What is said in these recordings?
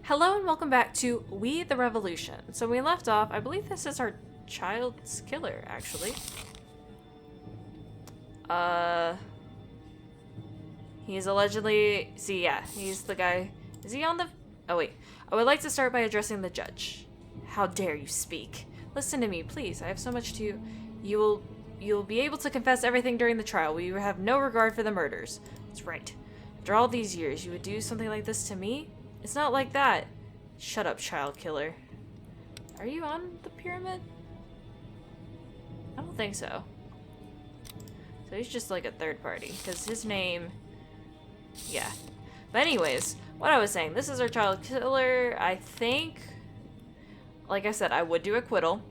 Hello and welcome back to We the Revolution. So we left off, I believe this is our child's killer, actually. He's allegedly, he's the guy, is he on the, oh wait. I would like to start by addressing the judge. How dare you speak? Listen to me, please. I have so much to, you'll be able to confess everything during the trial. We have no regard for the murders. That's right. After all these years, you would do something like this to me? It's not like that. Shut up, child killer. Are you on the pyramid? I don't think so. So he's just like a third party, because his name... Yeah. But anyways, what I was saying, this is our child killer. I think, like I said, I would do acquittal.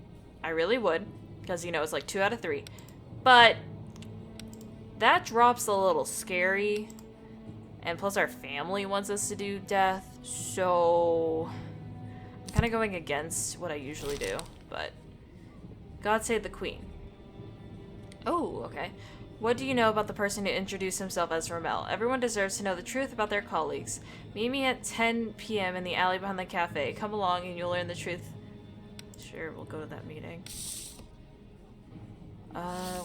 I really would, because, you know, it's like 2 out of 3. But that drop's a little scary. And plus our family wants us to do death, so I'm kind of going against what I usually do, but God save the queen. Oh, okay. What do you know about the person who introduced himself as Rommel? Everyone deserves to know the truth about their colleagues. Meet me at 10 p.m. in the alley behind the cafe. Come along and you'll learn the truth. Sure, we'll go to that meeting.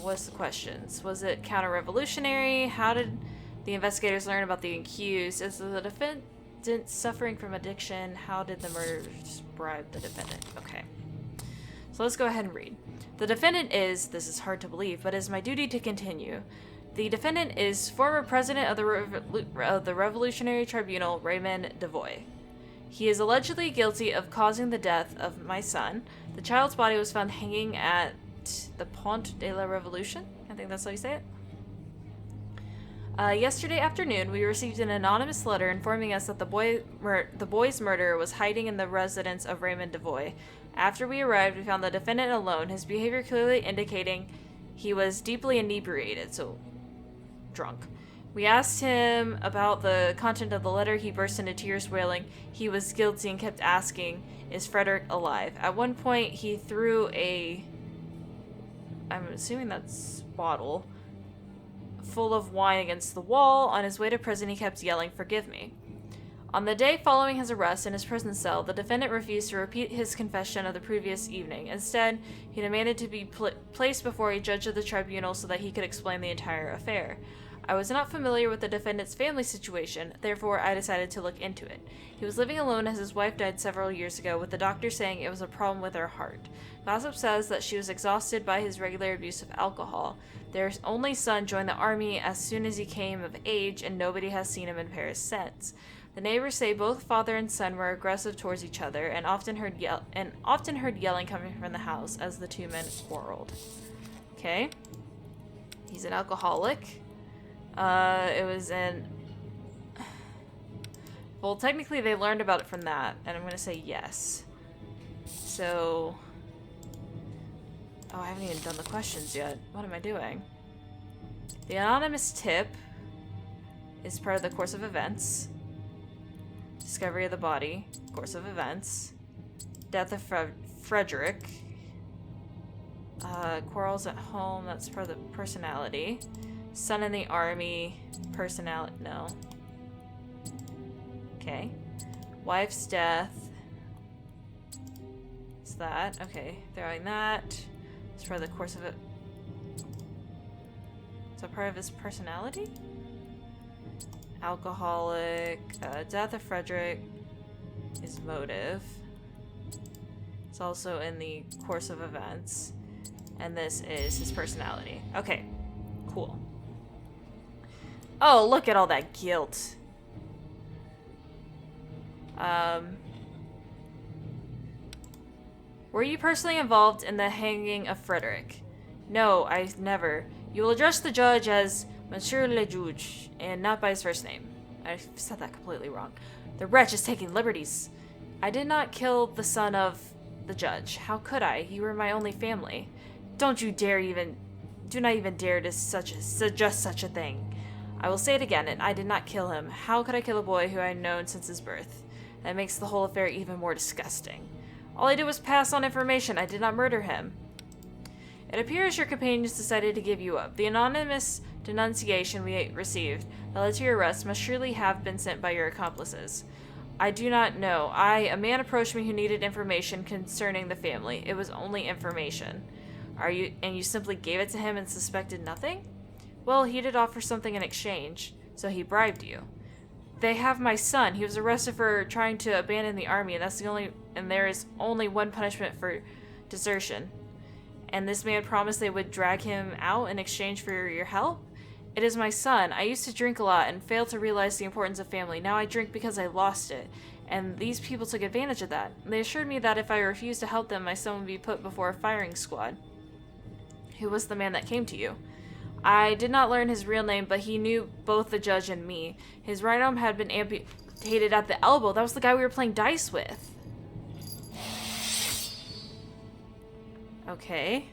What's the questions? Was it counter-revolutionary? How did the investigators learn about the accused? Is the defendant suffering from addiction? How did the murderers bribe the defendant? Okay. So let's go ahead and read. The defendant is, this is hard to believe, but it is my duty to continue. The defendant is former president of the Revolutionary Tribunal, Raymond Devoy. He is allegedly guilty of causing the death of my son. The child's body was found hanging at the Pont de la Revolution. I think that's how you say it. Yesterday afternoon, we received an anonymous letter informing us that the boy's murderer was hiding in the residence of Raymond Devoy. After we arrived, we found the defendant alone, his behavior clearly indicating he was deeply inebriated, so drunk. We asked him about the content of the letter. He burst into tears, wailing he was guilty and kept asking, "Is Frederick alive?" At one point, he threw a, I'm assuming that's bottle, full of wine against the wall. On his way to prison, he kept yelling, "Forgive me." On the day following his arrest in his prison cell, the defendant refused to repeat his confession of the previous evening. Instead, he demanded to be placed before a judge of the tribunal so that he could explain the entire affair. I was not familiar with the defendant's family situation, therefore I decided to look into it. He was living alone as his wife died several years ago, with the doctor saying it was a problem with her heart. Gossip says that she was exhausted by his regular abuse of alcohol. Their only son joined the army as soon as he came of age, and nobody has seen him in Paris since. The neighbors say both father and son were aggressive towards each other, and often heard yelling coming from the house as the two men quarreled. Okay. He's an alcoholic. It was in... Well, technically they learned about it from that, and I'm gonna say yes. So... Oh, I haven't even done the questions yet. What am I doing? The anonymous tip is part of the course of events. Discovery of the body, course of events. Death of Frederick. Quarrels at home, that's part of the personality. Son in the army, personality, no. Okay. Wife's death. Is that? Okay, throwing that. It's part of the course of it. Is that part of his personality? Alcoholic. Death of Frederick is motive. It's also in the course of events. And this is his personality. Okay, cool. Oh, look at all that guilt. Were you personally involved in the hanging of Frederick? No, I never. You will address the judge as Monsieur le Juge, and not by his first name. I said that completely wrong. The wretch is taking liberties. I did not kill the son of the judge. How could I? You were my only family. Do not even dare to suggest such a thing. I will say it again, and I did not kill him. How could I kill a boy who I had known since his birth? That makes the whole affair even more disgusting. All I did was pass on information. I did not murder him. It appears your companions decided to give you up. The anonymous denunciation we received that led to your arrest must surely have been sent by your accomplices. I do not know. A man approached me who needed information concerning the family. It was only information. And you simply gave it to him and suspected nothing? Well, he did offer something in exchange, so he bribed you. They have my son. He was arrested for trying to abandon the army, and there is only one punishment for desertion. And this man promised they would drag him out in exchange for your help? It is my son. I used to drink a lot and failed to realize the importance of family. Now I drink because I lost it. And these people took advantage of that. They assured me that if I refused to help them, my son would be put before a firing squad. Who was the man that came to you? I did not learn his real name, but he knew both the judge and me. His right arm had been amputated at the elbow. That was the guy we were playing dice with. Okay.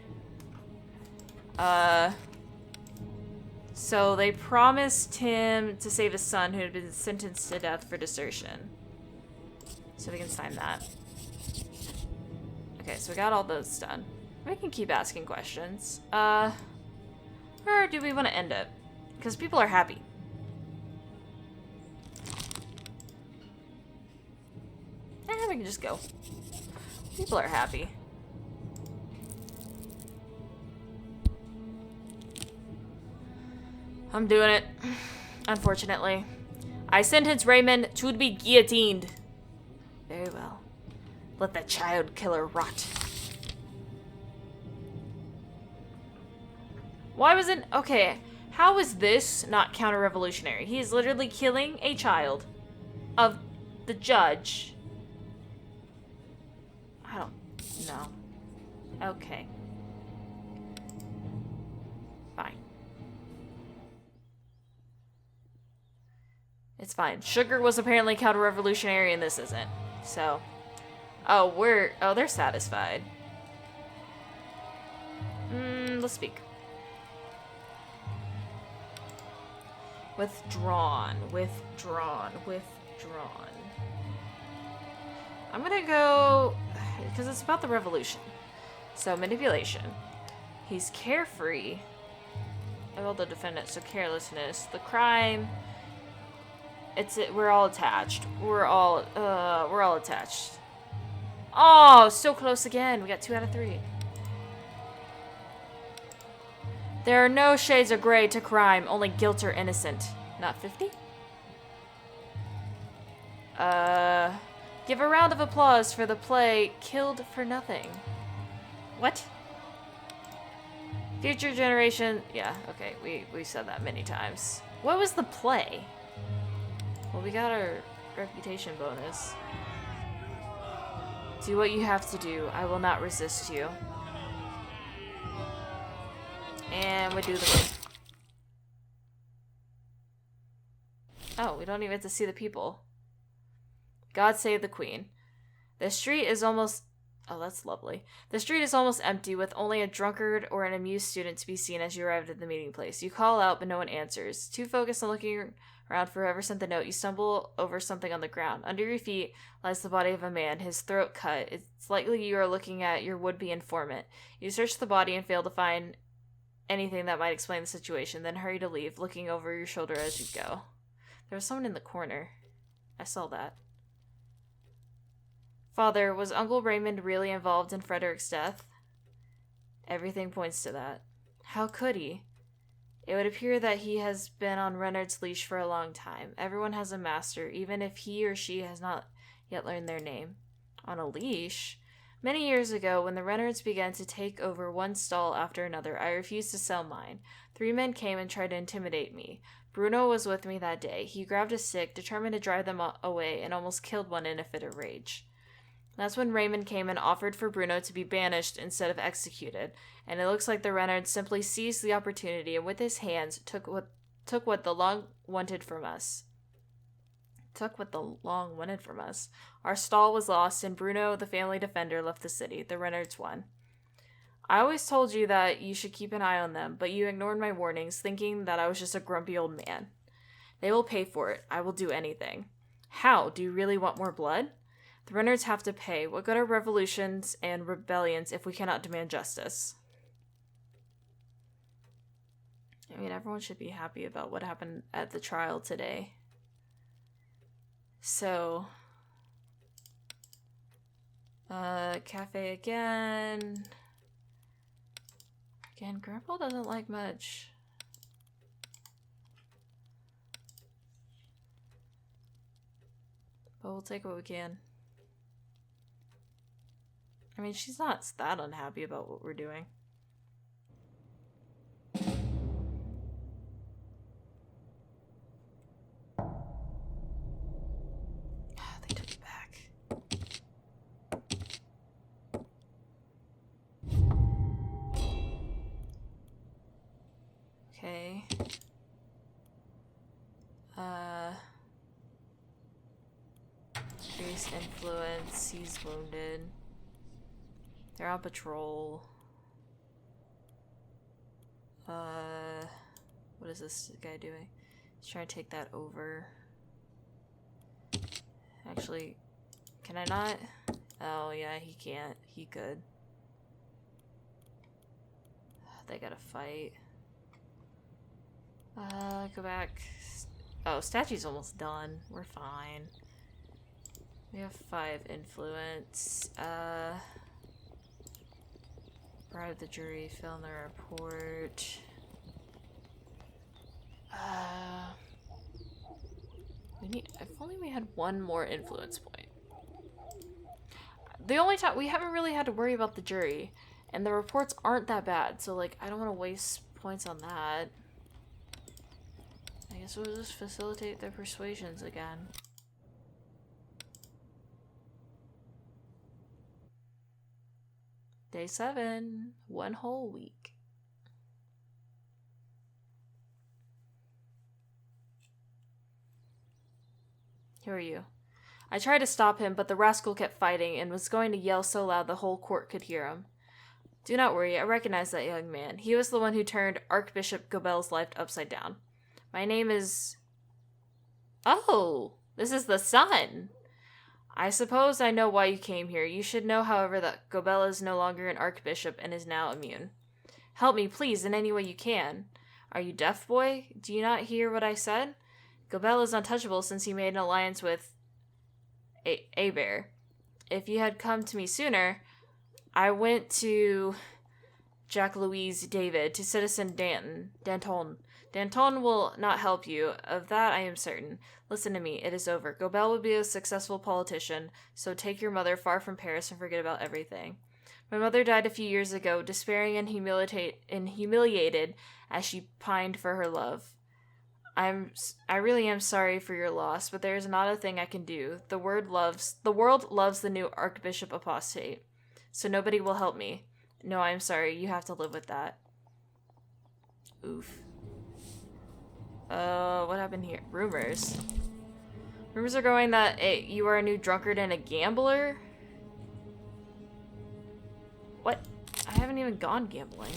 So they promised him to save his son, who had been sentenced to death for desertion. So we can sign that. Okay, so we got all those done. We can keep asking questions. Or do we want to end it? Because people are happy. We can just go. People are happy. I'm doing it. Unfortunately. I sentence Raymond to be guillotined. Very well. Let the child killer rot. Why wasn't... Okay, how is this not counter-revolutionary? He is literally killing a child of the judge. I don't know. Okay. Fine. It's fine. Sugar was apparently counter-revolutionary and this isn't. So... Oh, they're satisfied. Let's speak. Withdrawn. I'm gonna go... Because it's about the revolution. So, manipulation. He's carefree. About the defendant, so carelessness. The crime... We're all attached. We're all attached. Oh, so close again. We got 2 out of 3. There are no shades of gray to crime, only guilt or innocent. Not 50? Give a round of applause for the play Killed for Nothing. What? Future generation... Yeah, okay, we said that many times. What was the play? Well, we got our reputation bonus. Do what you have to do. I will not resist you. And we do the room. Oh, we don't even get to see the people. God save the Queen. The street is almost... Oh, that's lovely. The street is almost empty, with only a drunkard or an amused student to be seen as you arrived at the meeting place. You call out, but no one answers. Too focused on looking around for whoever sent the note, you stumble over something on the ground. Under your feet lies the body of a man, his throat cut. It's likely you are looking at your would-be informant. You search the body and fail to find anything that might explain the situation, then hurry to leave, looking over your shoulder as you go. There was someone in the corner. I saw that. Father, was Uncle Raymond really involved in Frederick's death? Everything points to that. How could he? It would appear that he has been on Reynard's leash for a long time. Everyone has a master, even if he or she has not yet learned their name. On a leash? Many years ago, when the Reynards began to take over one stall after another, I refused to sell mine. 3 men came and tried to intimidate me. Bruno was with me that day. He grabbed a stick, determined to drive them away, and almost killed one in a fit of rage. That's when Raymond came and offered for Bruno to be banished instead of executed, and it looks like the Reynards simply seized the opportunity and with his hands took what the long wanted from us. Our stall was lost, and Bruno, the family defender, left the city. The Reynards won. I always told you that you should keep an eye on them, but you ignored my warnings, thinking that I was just a grumpy old man. They will pay for it. I will do anything. How? Do you really want more blood? The Reynards have to pay. What good are revolutions and rebellions if we cannot demand justice? I mean, everyone should be happy about what happened at the trial today. So, Cafe again. Again, Grandpa doesn't like much. But we'll take what we can. I mean, she's not that unhappy about what we're doing. They took it back. Okay. Increase influence. He's wounded. They're on patrol. What is this guy doing? He's trying to take that over. Actually, can I not? Oh, yeah, he can't. He could. They gotta fight. Go back. Oh, statue's almost done. We're fine. We have 5 influence. Bribe the jury, fill in the report. If only we had 1 more influence point. The only time we haven't really had to worry about the jury, and the reports aren't that bad, so like I don't want to waste points on that. I guess we'll just facilitate their persuasions again. Day 7, 1 whole week. Who are you? I tried to stop him, but the rascal kept fighting and was going to yell so loud the whole court could hear him. Do not worry, I recognize that young man. He was the one who turned Archbishop Gobel's life upside down. My name is... Oh, this is the son. I suppose I know why you came here. You should know, however, that Gobel is no longer an archbishop and is now immune. Help me, please, in any way you can. Are you deaf, boy? Do you not hear what I said? Gobel is untouchable since he made an alliance with Abear. If you had come to me sooner, I went to Jacques-Louis David, to Citizen Danton. Danton will not help you, of that I am certain. Listen to me, it is over. Gobel would be a successful politician, so take your mother far from Paris and forget about everything. My mother died a few years ago, despairing and humiliated as she pined for her love. I really am sorry for your loss, but there is not a thing I can do. The world loves the new Archbishop Apostate, so nobody will help me. No, I am sorry. You have to live with that. Oof. What happened here? Rumors. Rumors are going that you are a new drunkard and a gambler? What? I haven't even gone gambling.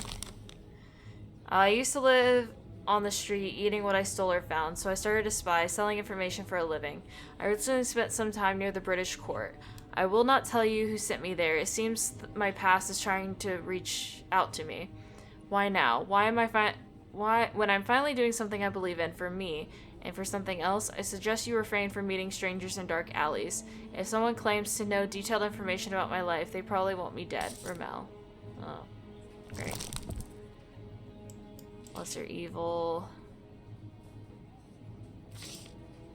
I used to live on the street, eating what I stole or found, so I started a spy, selling information for a living. I recently spent some time near the British court. I will not tell you who sent me there. It seems my past is trying to reach out to me. Why now? When I'm finally doing something I believe in for me, and for something else, I suggest you refrain from meeting strangers in dark alleys. If someone claims to know detailed information about my life, they probably want me dead. Ramel. Oh, great. Unless you're evil.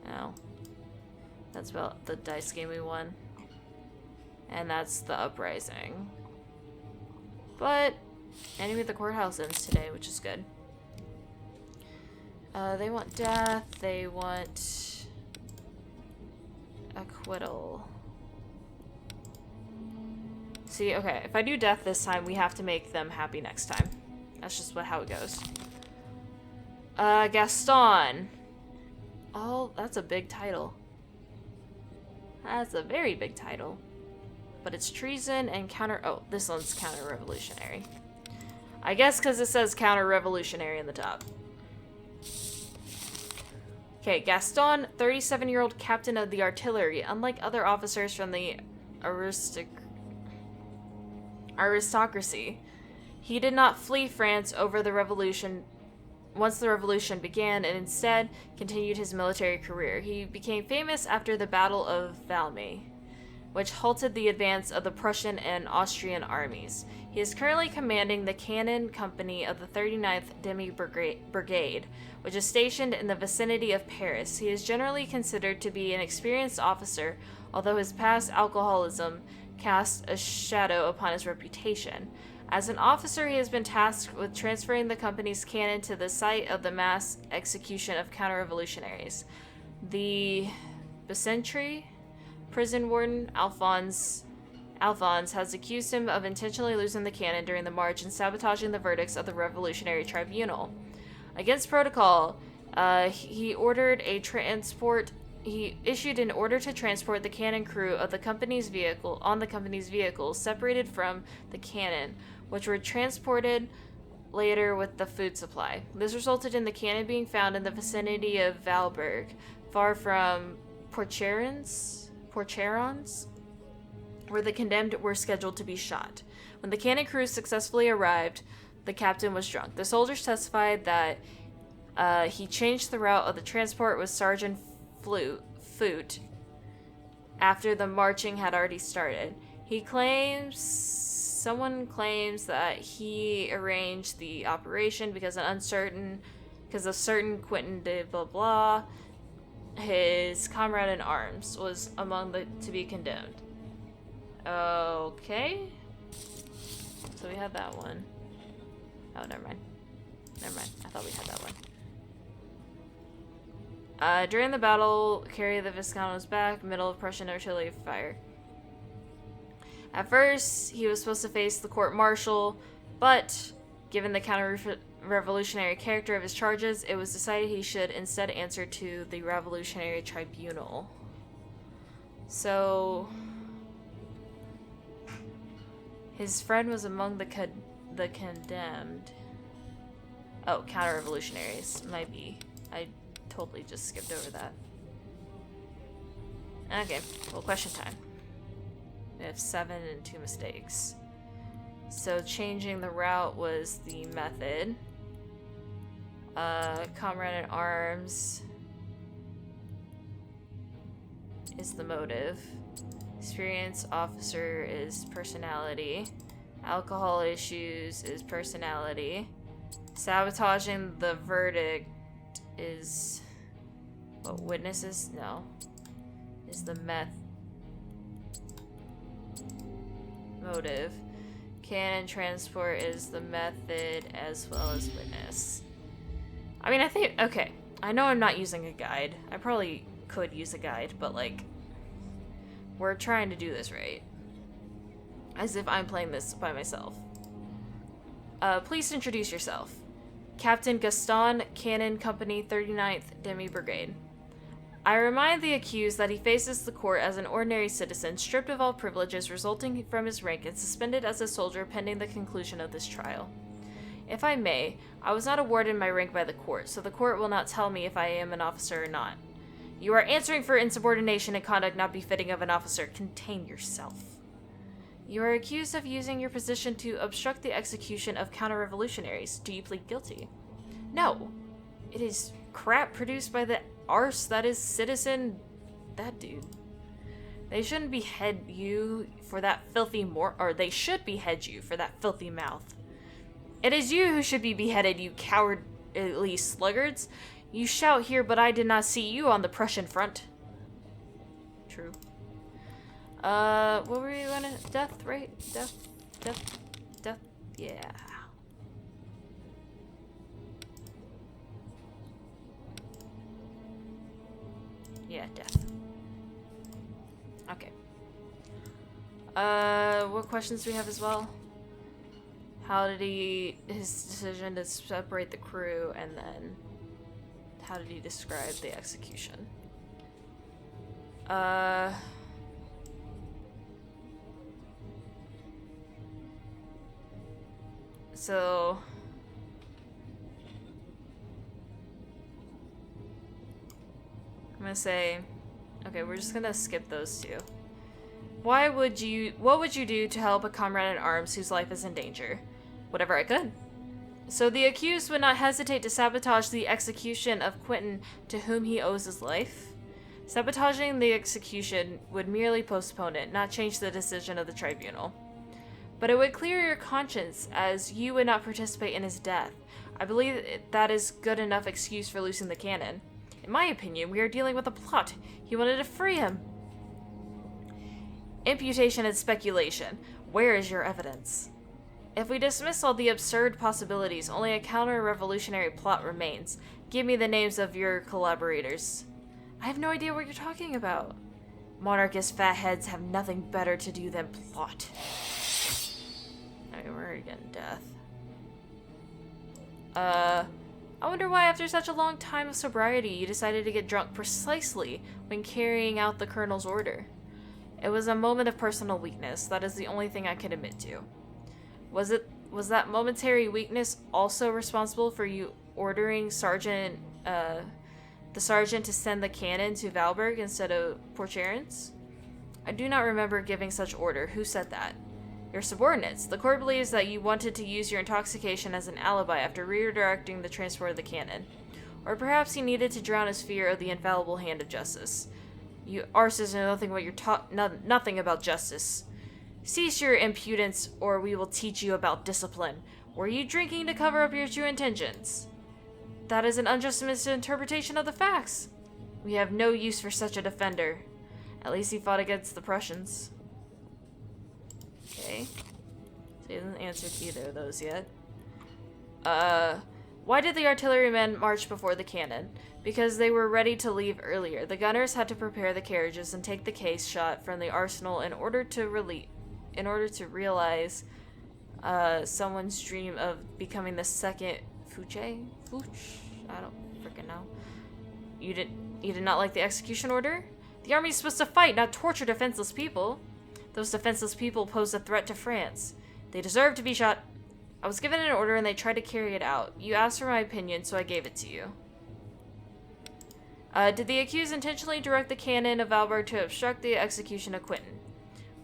No. That's about the dice game we won. And that's the uprising. But enemy at the courthouse ends today, which is good. They want death. They want acquittal. See, okay, if I do death this time, we have to make them happy next time. That's just how it goes. Gaston. Oh, that's a big title. That's a very big title. But it's treason and counter... Oh, this one's counter-revolutionary. I guess because it says counter-revolutionary in the top. Okay, Gaston, 37-year-old captain of the artillery. Unlike other officers from the aristocracy, he did not flee France over the revolution once the revolution began, and instead continued his military career. He became famous after the Battle of Valmy, which halted the advance of the Prussian and Austrian armies. He is currently commanding the cannon company of the 39th Demi Brigade, which is stationed in the vicinity of Paris. He is generally considered to be an experienced officer, although his past alcoholism casts a shadow upon his reputation. As an officer, he has been tasked with transferring the company's cannon to the site of the mass execution of counter-revolutionaries. The Bicentry prison warden, Alphonse, has accused him of intentionally losing the cannon during the march and sabotaging the verdicts of the Revolutionary Tribunal. Against protocol, he issued an order to transport the cannon crew of the company's vehicle separated from the cannon, which were transported later with the food supply. This resulted in the cannon being found in the vicinity of Valberg, far from Porcherons, where the condemned were scheduled to be shot. When the cannon crew successfully arrived, the captain was drunk. The soldiers testified that he changed the route of the transport with Sergeant Foot after the marching had already started. Someone claims that he arranged the operation because of certain Quentin de blah blah, his comrade in arms, was among the to be condemned. Okay. So we had that one. Oh, never mind. I thought we had that one. During the battle, carry the Visconti's back, middle of Prussian artillery fire. At first, he was supposed to face the court-martial, but given the counter-revolutionary character of his charges, it was decided he should instead answer to the Revolutionary Tribunal. So, his friend was among the condemned. Oh, counter-revolutionaries. Might be. I totally just skipped over that. Okay, well, question time. We have 7 and 2 mistakes. So changing the route was the method. Comrade in arms is the motive. Experienced officer is personality. Alcohol issues is personality. Sabotaging the verdict is what witnesses? No. Is the motive. Cannon transport is the method as well as witness. I mean, I think, okay, I know I'm not using a guide. I probably could use a guide, but like, we're trying to do this right. As if I'm playing this by myself. Please introduce yourself. Captain Gaston, Cannon Company, 39th Demi Brigade. I remind the accused that he faces the court as an ordinary citizen, stripped of all privileges resulting from his rank and suspended as a soldier pending the conclusion of this trial. If I may, I was not awarded my rank by the court, so the court will not tell me if I am an officer or not. You are answering for insubordination and conduct not befitting of an officer. Contain yourself. You are accused of using your position to obstruct the execution of counter-revolutionaries. Do you plead guilty? No. It is crap produced by the arse that is citizen... that dude. They shouldn't behead you for that filthy or they should behead you for that filthy mouth. It is you who should be beheaded, you cowardly sluggards. You shout here, but I did not see you on the Prussian front. True. What were you gonna... Death, right? Death. Yeah. Yeah, death. Okay. What questions do we have as well? How did his decision to separate the crew, and then how did he describe the execution? So I'm gonna say, okay, we're just gonna skip those two. What would you do to help a comrade in arms whose life is in danger? Whatever I could. So the accused would not hesitate to sabotage the execution of Quentin, to whom he owes his life. Sabotaging the execution would merely postpone it, not change the decision of the tribunal. But it would clear your conscience, as you would not participate in his death. I believe that is good enough excuse for loosing the cannon. In my opinion, we are dealing with a plot. He wanted to free him. Imputation and speculation. Where is your evidence? If we dismiss all the absurd possibilities, only a counter-revolutionary plot remains. Give me the names of your collaborators. I have no idea what you're talking about. Monarchist fatheads have nothing better to do than plot. I mean, we're already getting death. I wonder why after such a long time of sobriety you decided to get drunk precisely when carrying out the Colonel's order. It was a moment of personal weakness. That is the only thing I can admit to. Was that momentary weakness also responsible for you ordering the sergeant to send the cannon to Valberg instead of Porcherance? I do not remember giving such order. Who said that? Your subordinates. The court believes that you wanted to use your intoxication as an alibi after redirecting the transport of the cannon. Or perhaps he needed to drown his fear of the infallible hand of justice. You arsons know nothing about justice. Cease your impudence, or we will teach you about discipline. Were you drinking to cover up your true intentions? That is an unjust misinterpretation of the facts. We have no use for such a defender. At least he fought against the Prussians. Okay. So he hasn't answered either of those yet. Why did the artillerymen march before the cannon? Because they were ready to leave earlier. The gunners had to prepare the carriages and take the case shot from the arsenal in order to realize someone's dream of becoming the second Fouch? I don't freaking know. You did not like the execution order? The army is supposed to fight, not torture defenseless people. Those defenseless people pose a threat to France. They deserve to be shot. I was given an order and they tried to carry it out. You asked for my opinion, so I gave it to you. Did the accused intentionally direct the cannon of Valberg to obstruct the execution of Quentin?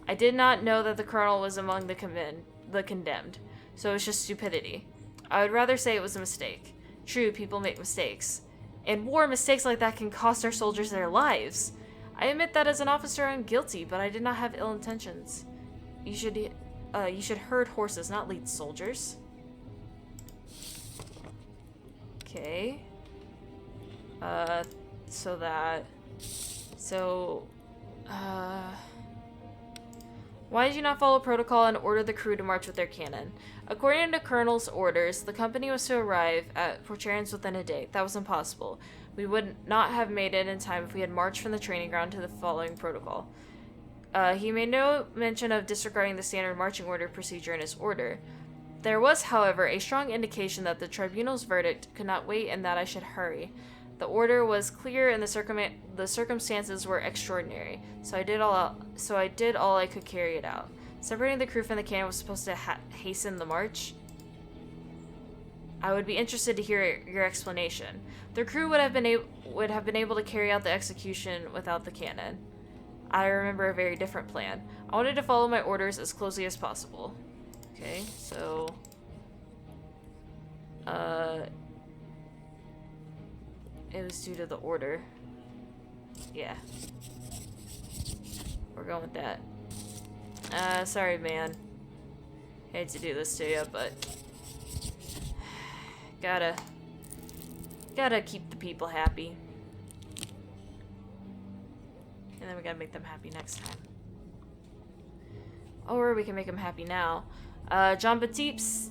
I did not know that the colonel was among the condemned, so it was just stupidity. I would rather say it was a mistake. True, people make mistakes. In war, mistakes like that can cost our soldiers their lives. I admit that as an officer I'm guilty, but I did not have ill intentions. You should herd horses, not lead soldiers. Okay. Why did you not follow protocol and order the crew to march with their cannon? According to Colonel's orders, the company was to arrive at Porcherance within a day. That was impossible. We would not have made it in time if we had marched from the training ground to the following protocol. He made no mention of disregarding the standard marching order procedure in his order. There was, however, a strong indication that the tribunal's verdict could not wait and that I should hurry. The order was clear and the circumstances were extraordinary, so I did all I could carry it out. Separating the crew from the cannon was supposed to hasten the march. I would be interested to hear your explanation. The crew would have been able to carry out the execution without the cannon. I remember a very different plan. I wanted to follow my orders as closely as possible. Okay, so it was due to the order. Yeah. We're going with that. Sorry, man. Hate to do this to you, but gotta keep the people happy. And then we gotta make them happy next time. Or we can make them happy now. Jean Baptiste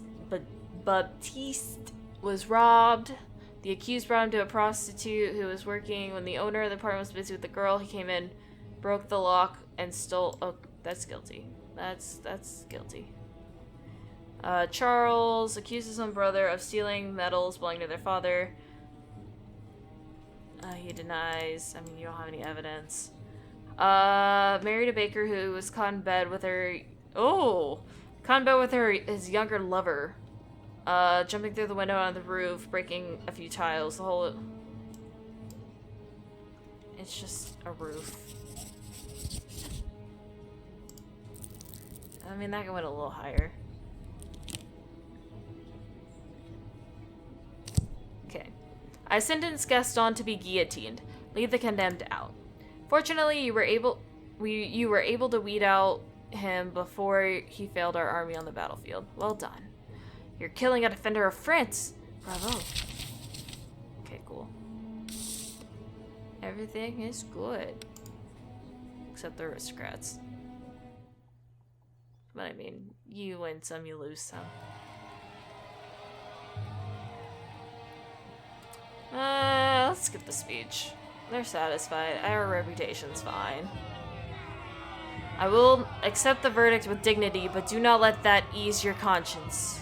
was robbed. The accused brought him to a prostitute who was working. When the owner of the apartment was busy with the girl, he came in, broke the lock, and stole... Oh, that's guilty. That's guilty. Charles accused his own brother of stealing medals belonging to their father. He denies. I mean, you don't have any evidence. Married a baker who was caught in bed with her... Oh! Caught in bed with his younger lover. Jumping through the window on the roof, breaking a few tiles. The whole... It's just a roof. I mean, that went a little higher. Okay. I sentenced Gaston to be guillotined. Leave the condemned out. Fortunately, you were able to weed out him before he failed our army on the battlefield. Well done. You're killing a defender of France. Bravo. Okay, cool. Everything is good. Except the aristocrats. But I mean, you win some, you lose some. Let's skip the speech. They're satisfied. Our reputation's fine. I will accept the verdict with dignity, but do not let that ease your conscience.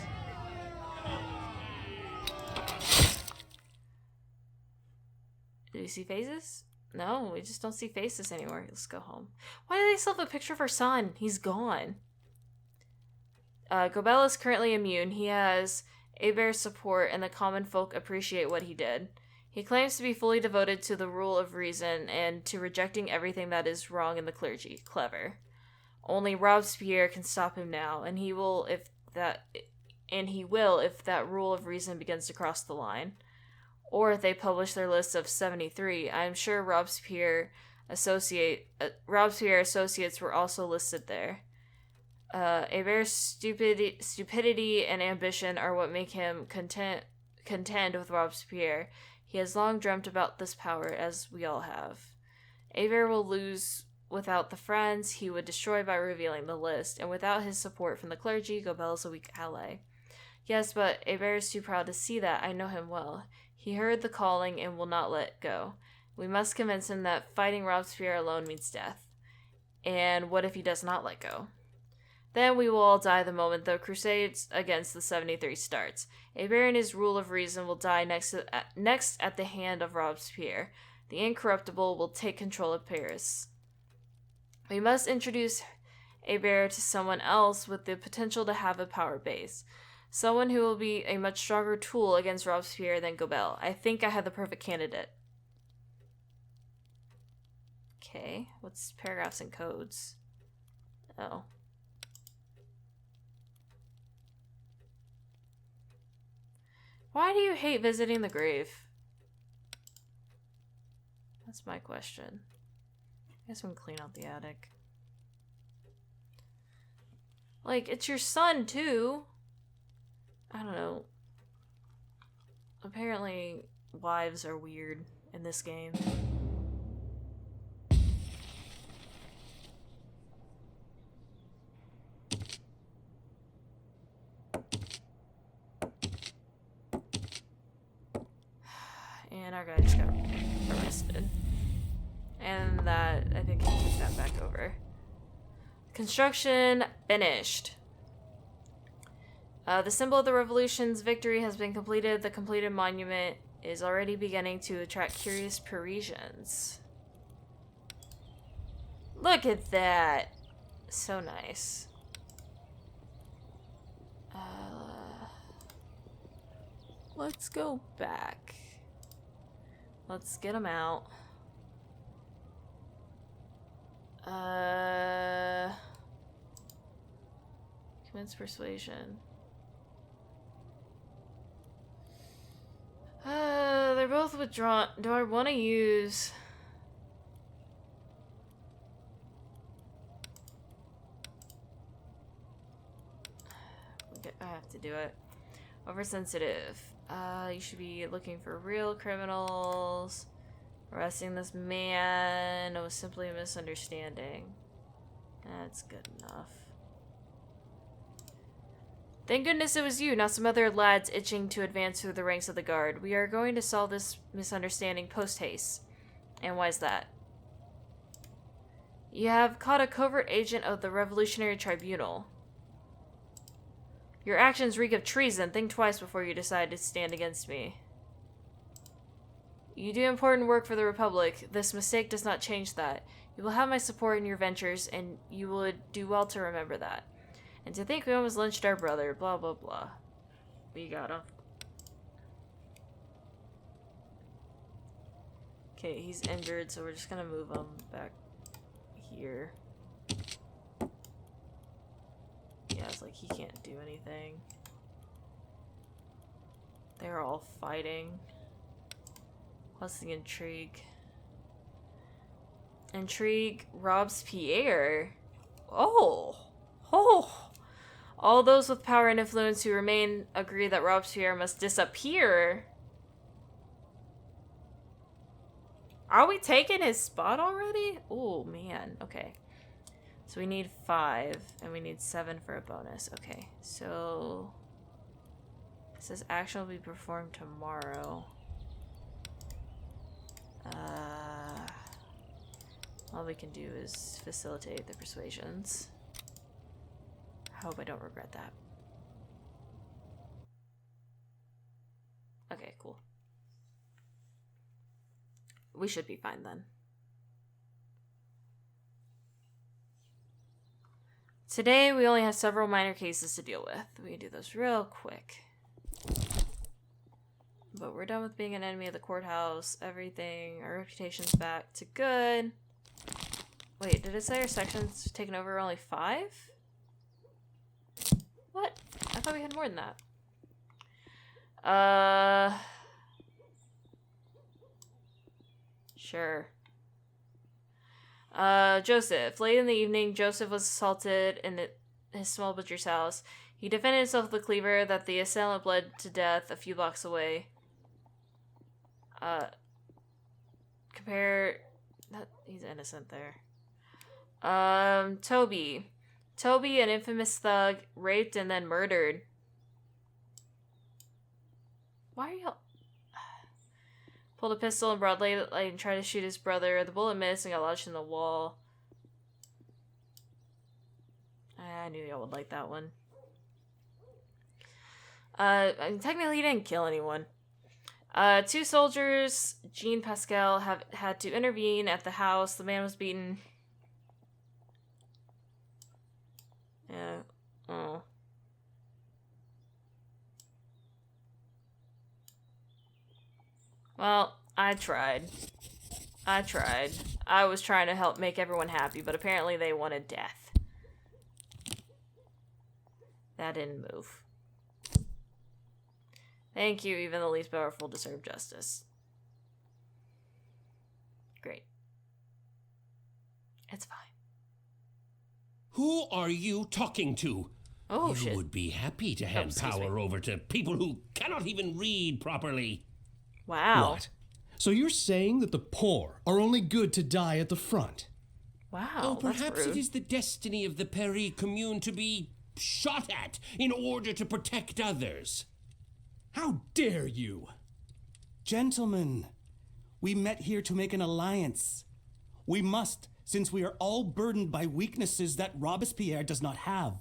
Do you see faces? No, we just don't see faces anymore. Let's go home. Why do they still have a picture of our son? He's gone. Gobel is currently immune. He has Hebert's support, and the common folk appreciate what he did. He claims to be fully devoted to the rule of reason and to rejecting everything that is wrong in the clergy. Clever. Only Robespierre can stop him now, and he will if that rule of reason begins to cross the line. Or if they publish their list of 73, I am sure Robespierre associates were also listed there. Hebert's stupidity and ambition are what make him contend with Robespierre. He has long dreamt about this power, as we all have. Hebert will lose without the friends he would destroy by revealing the list, and without his support from the clergy, Gobel is a weak ally. Yes, but Hebert is too proud to see that. I know him well. He heard the calling and will not let go. We must convince him that fighting Robespierre alone means death. And what if he does not let go? Then we will all die the moment the crusades against the 73 starts. Hebert and his rule of reason will die next at the hand of Robespierre. The incorruptible will take control of Paris. We must introduce Hebert to someone else with the potential to have a power base. Someone who will be a much stronger tool against Robespierre than Gobel. I think I have the perfect candidate. Okay, what's paragraphs and codes? Oh. Why do you hate visiting the grave? That's my question. I guess we can clean out the attic. Like, it's your son, too. I don't know. Apparently, wives are weird in this game. And our guy just got arrested. And that, I think I take that back over. Construction finished. The symbol of the revolution's victory has been completed. The completed monument is already beginning to attract curious Parisians. Look at that! So nice. Let's go back. Let's get him out. Commence persuasion. They're both withdrawn. Do I want to use... I have to do it. Oversensitive. You should be looking for real criminals. Arresting this man was simply a misunderstanding. That's good enough. Thank goodness it was you, not some other lads itching to advance through the ranks of the guard. We are going to solve this misunderstanding post-haste. And why is that? You have caught a covert agent of the Revolutionary Tribunal. Your actions reek of treason. Think twice before you decide to stand against me. You do important work for the Republic. This mistake does not change that. You will have my support in your ventures, and you would do well to remember that. And to think we almost lynched our brother. Blah, blah, blah. We got him. Okay, he's injured, so we're just gonna move him back here. Yeah, it's like he can't do anything. They're all fighting. What's the intrigue? Intrigue robs Pierre. Oh. Oh. All those with power and influence who remain agree that Robespierre must disappear. Are we taking his spot already? Oh, man. Okay. So we need 5, and we need 7 for a bonus. Okay, so... It says action will be performed tomorrow. All we can do is facilitate the persuasions. I hope I don't regret that. Okay, cool. We should be fine then. Today, we only have several minor cases to deal with. We can do those real quick. But we're done with being an enemy of the courthouse. Everything. Our reputation's back to good. Wait, did it say our section's taken over only 5? What? I thought we had more than that. Sure. Joseph. Late in the evening, Joseph was assaulted in his small butcher's house. He defended himself with a cleaver that the assailant bled to death a few blocks away. He's innocent there. Toby. Toby, an infamous thug, raped and then murdered. Why are y'all... Pulled a pistol in broad daylight and tried to shoot his brother. The bullet missed and got lodged in the wall. I knew y'all would like that one. Technically he didn't kill anyone. 2 soldiers, Jean Pascal, have had to intervene at the house. The man was beaten. Yeah. Oh. Well, I tried. I was trying to help make everyone happy, but apparently they wanted death. That didn't move. Thank you, even the least powerful deserve justice. Great. It's fine. Who are you talking to? Oh, you would be happy to hand power over to people who cannot even read properly. Wow. What? So you're saying that the poor are only good to die at the front? Wow, Oh, perhaps that's rude. it is the destiny of the Paris Commune to be shot at in order to protect others. How dare you? Gentlemen, we met here to make an alliance. We must, since we are all burdened by weaknesses that Robespierre does not have.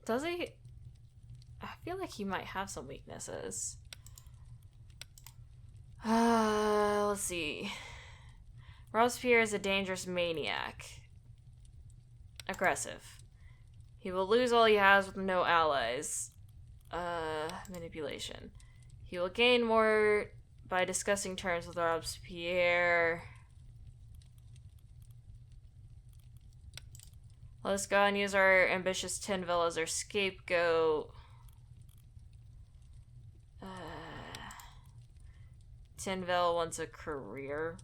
Does he? I feel like he might have some weaknesses. Let's see. Robespierre is a dangerous maniac. Aggressive. He will lose all he has with no allies. Manipulation. He will gain more by discussing terms with Robespierre. Let us go and use our ambitious Tinville as our scapegoat. Tinville wants a career.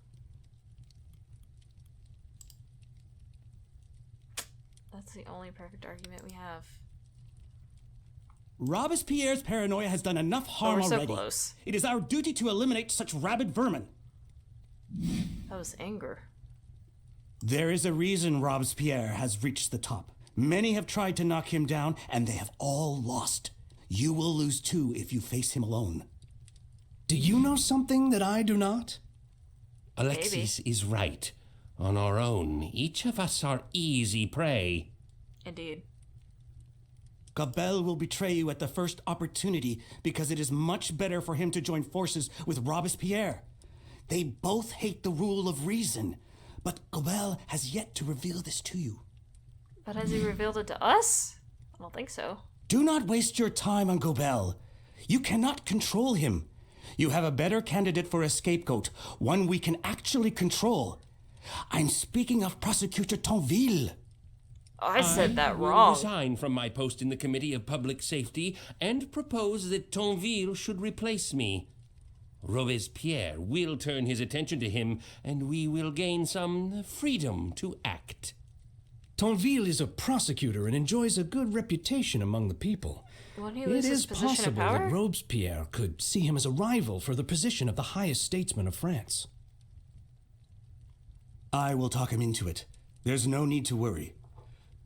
That's the only perfect argument we have. Robespierre's paranoia has done enough harm so already. close. It is our duty to eliminate such rabid vermin. That was anger. There is a reason Robespierre has reached the top. Many have tried to knock him down, and they have all lost. You will lose too if you face him alone. Do you know something that I do not? Alexis is right. On our own, each of us are easy prey. Indeed. Gabelle will betray you at the first opportunity because it is much better for him to join forces with Robespierre. They both hate the rule of reason, but Gabelle has yet to reveal this to you. But has he revealed it to us? I don't think so. Do not waste your time on Gabelle. You cannot control him. You have a better candidate for a scapegoat, one we can actually control. I'm speaking of Prosecutor Tonville. Oh, I said that I will wrong. resign from my post in the Committee of Public Safety and propose that Tonville should replace me. Robespierre will turn his attention to him, and we will gain some freedom to act. Tonville is a prosecutor and enjoys a good reputation among the people. When he It loses is position of possible power? that Robespierre could see him as a rival for the position of the highest statesman of France. I will talk him into it. There's no need to worry.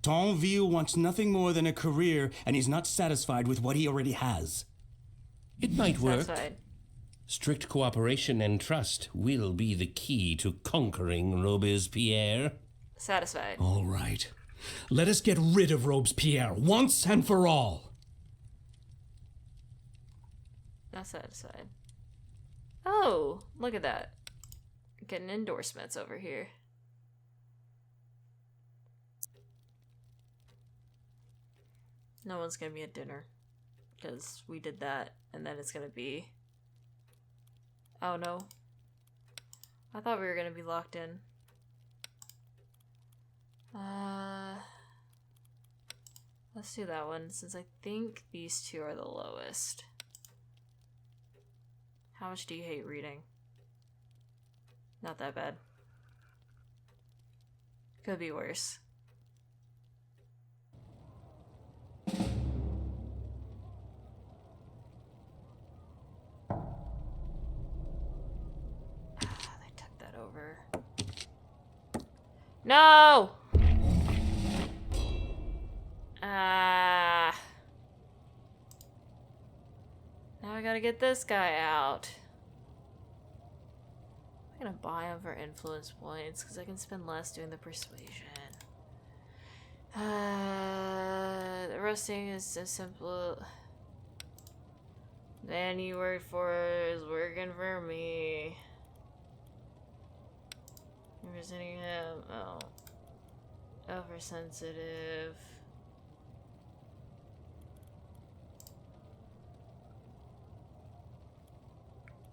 Tonville wants nothing more than a career, and he's not satisfied with what he already has. It might work. Satisfied. Strict cooperation and trust will be the key to conquering Robespierre. Satisfied. All right. Let us get rid of Robespierre once and for all. Not satisfied. Oh, look at that. Getting endorsements over here. No one's gonna be at dinner. Because we did that, and then it's gonna be... Oh no. I thought we were gonna be locked in. Let's do that one, since I think these two are the lowest. How much do you hate reading? Not that bad. Could be worse. They took that over. No! Now I gotta get this guy out. I'm gonna buy him for influence points because I can spend less doing the persuasion. The roasting is so simple. Man you work for is working for me. You're visiting him. Oh. Oversensitive.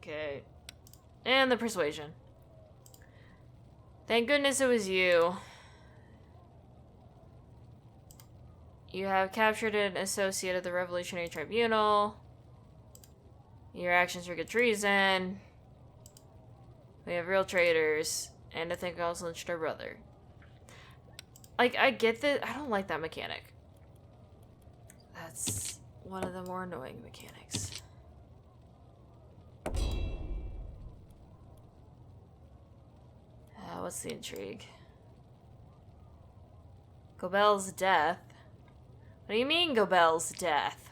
Okay. And the persuasion. Thank goodness it was you. You have captured an associate of the Revolutionary Tribunal. Your actions are good treason. We have real traitors. And I think I also lynched our brother. Like, I get that. I don't like that mechanic. That's one of the more annoying mechanics. What's the intrigue? Gobel's death? What do you mean, Gobel's death?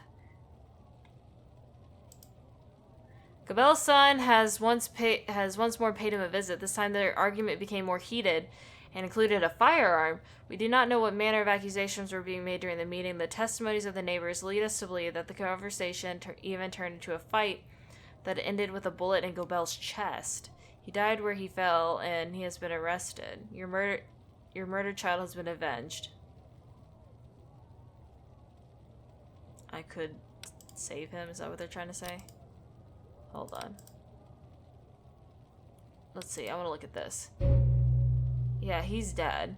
Gobel's son has once more paid him a visit. This time their argument became more heated and included a firearm. We do not know what manner of accusations were being made during the meeting. The testimonies of the neighbors lead us to believe that the conversation even turned into a fight that ended with a bullet in Gobel's chest. He died where he fell, and he has been arrested. Your murdered child has been avenged. I could save him? Is that what they're trying to say? Hold on. Let's see. I want to look at this. Yeah, he's dead.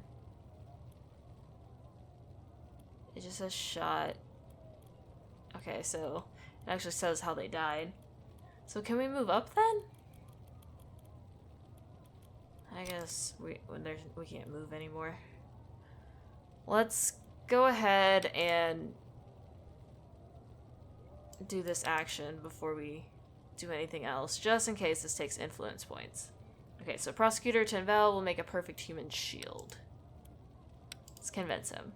It just says shot. Okay, so it actually says how they died. So can we move up then? I guess we can't move anymore. Let's go ahead and do this action before we do anything else, just in case this takes influence points. Okay, so Prosecutor Tonville will make a perfect human shield. Let's convince him.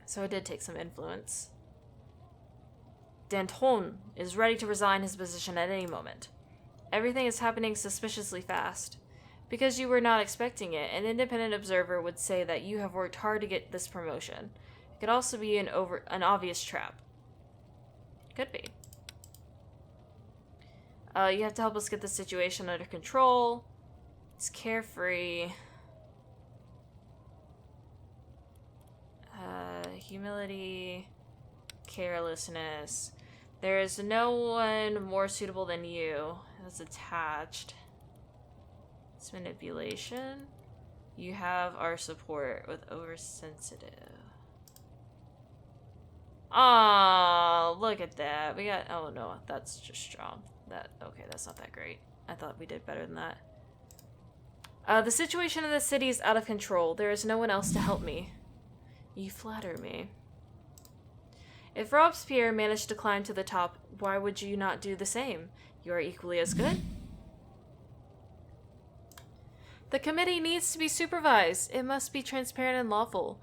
So I did take some influence. Danton is ready to resign his position at any moment. Everything is happening suspiciously fast. Because you were not expecting it, an independent observer would say that you have worked hard to get this promotion. It could also be an obvious trap. Could be. You have to help us get the situation under control. It's carefree. Humility. Carelessness. There is no one more suitable than you. That's attached. It's manipulation. You have our support with oversensitive. Oh, look at that. We got... Oh, no. That's just strong. Okay, that's not that great. I thought we did better than that. The situation in the city is out of control. There is no one else to help me. You flatter me. If Robespierre managed to climb to the top, why would you not do the same? You are equally as good. The committee needs to be supervised. It must be transparent and lawful.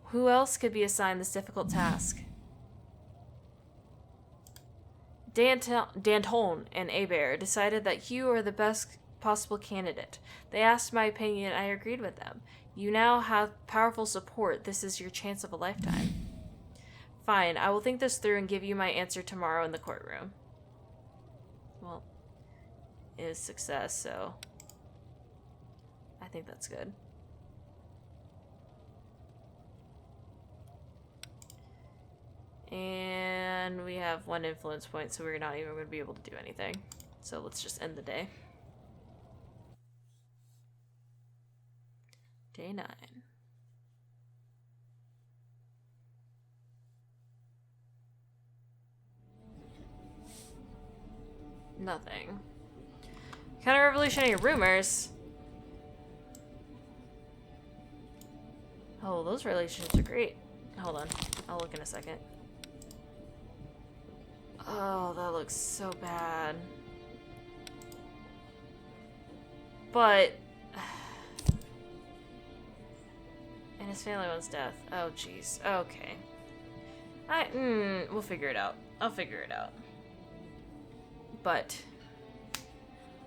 Who else could be assigned this difficult task? Danton and Hebert decided that you are the best possible candidate. They asked my opinion and I agreed with them. You now have powerful support. This is your chance of a lifetime. Fine, I will think this through and give you my answer tomorrow in the courtroom. Well, it is success, so I think that's good. And we have 1 influence point, so we're not even going to be able to do anything. So let's just end the day. Day 9. Nothing. Counter-revolutionary rumors. Oh, those relationships are great. Hold on. I'll look in a second. Oh, that looks so bad. But... and his family wants death. Oh, jeez. Okay. We'll figure it out. I'll figure it out. But...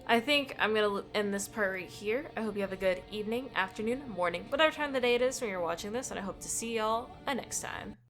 I think I'm going to end this part right here. I hope you have a good evening, afternoon, morning, whatever time of the day it is when you're watching this, and I hope to see y'all next time.